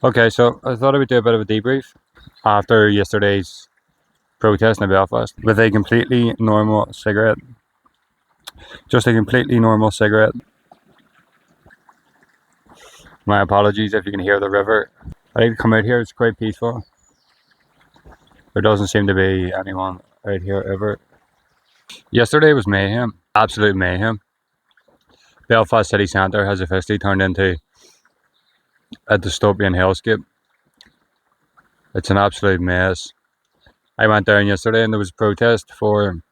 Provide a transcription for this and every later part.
Okay, so I thought I would do a bit of a debrief after yesterday's protest in Belfast with a completely normal cigarette. Just a completely normal cigarette. My apologies if you can hear the river. I like to come out here, it's quite peaceful. There doesn't seem to be anyone out here ever. Yesterday was mayhem, absolute mayhem. Belfast city centre has officially turned into a dystopian hellscape. It's an absolute mess. I went down yesterday and there was a protest for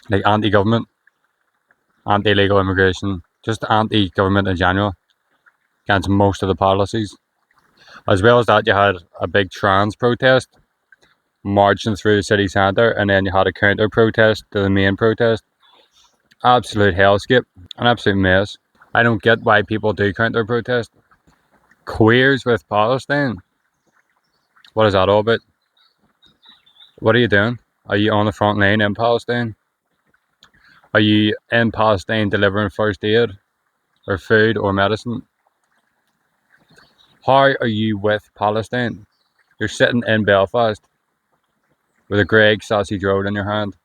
like anti-government, anti-illegal immigration, just anti-government in general, against most of the policies. As well as that, you had a big trans protest marching through the city centre, and then you had a counter protest to the main protest. Absolute hellscape, an absolute mess. I don't get why people do counter protest. Queers with Palestine? What is that all about? What are you doing? Are you on the front line in Palestine? Are you in Palestine delivering first aid or food or medicine? How are you with Palestine? You're sitting in Belfast with a Greg sausage roll in your hand,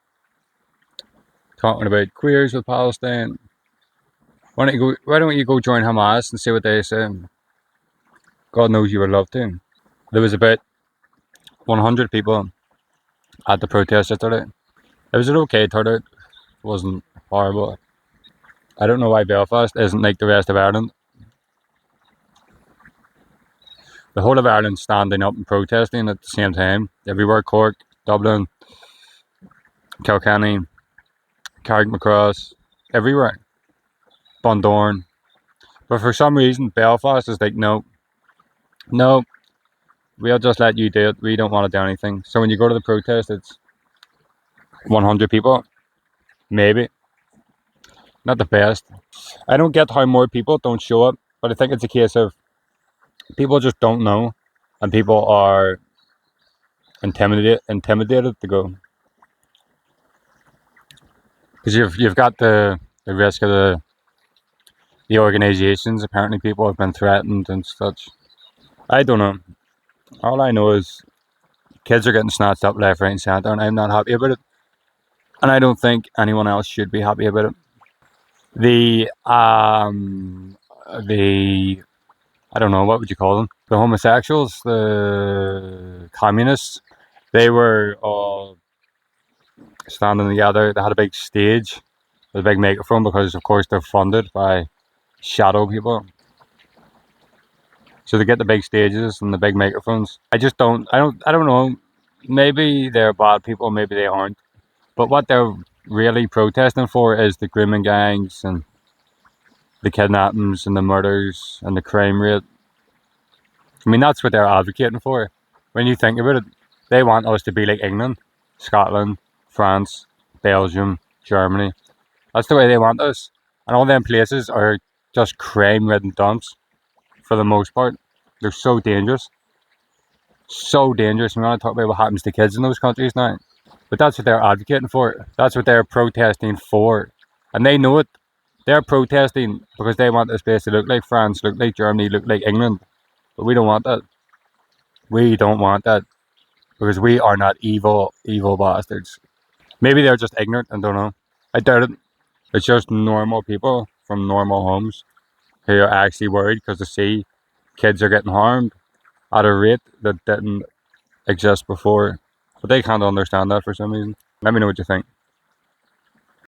talking about queers with Palestine. Why don't you go join Hamas and see what they say? God knows you would love to. There was about 100 people at the protest yesterday. It was an okay turnout. It wasn't horrible. I don't know why Belfast isn't like the rest of Ireland. The whole of Ireland standing up and protesting at the same time. Everywhere, Cork, Dublin, Kilkenny, Carrickmacross, everywhere. Bundoran. But for some reason, Belfast is like, no, we'll just let you do it. We don't want to do anything. So when you go to the protest, it's 100 people, maybe. Not the best. I don't get how more people don't show up, but I think it's a case of people just don't know, and people are intimidated to go. Because you've got the risk of the organisations. Apparently people have been threatened and such. I don't know. All I know is kids are getting snatched up left, right and centre, and I'm not happy about it. And I don't think anyone else should be happy about it. The I don't know, what would you call them? The homosexuals, the communists, they were all standing together. They had a big stage with a big microphone because of course they're funded by shadow people. So they get the big stages and the big microphones. I don't know. Maybe they're bad people, maybe they aren't. But what they're really protesting for is the grooming gangs and the kidnappings and the murders and the crime rate. I mean, that's what they're advocating for. When you think about it, they want us to be like England, Scotland, France, Belgium, Germany. That's the way they want us. And all them places are just crime-ridden dumps for the most part. They're so dangerous. So dangerous. We want to talk about what happens to kids in those countries now. But that's what they're advocating for. That's what they're protesting for. And they know it. They're protesting because they want this place to look like France, look like Germany, look like England. But we don't want that. We don't want that. Because we are not evil, evil bastards. Maybe they're just ignorant and don't know. I doubt it. It's just normal people from normal homes who are actually worried because they see kids are getting harmed at a rate that didn't exist before. But they can't understand that for some reason. Let me know what you think.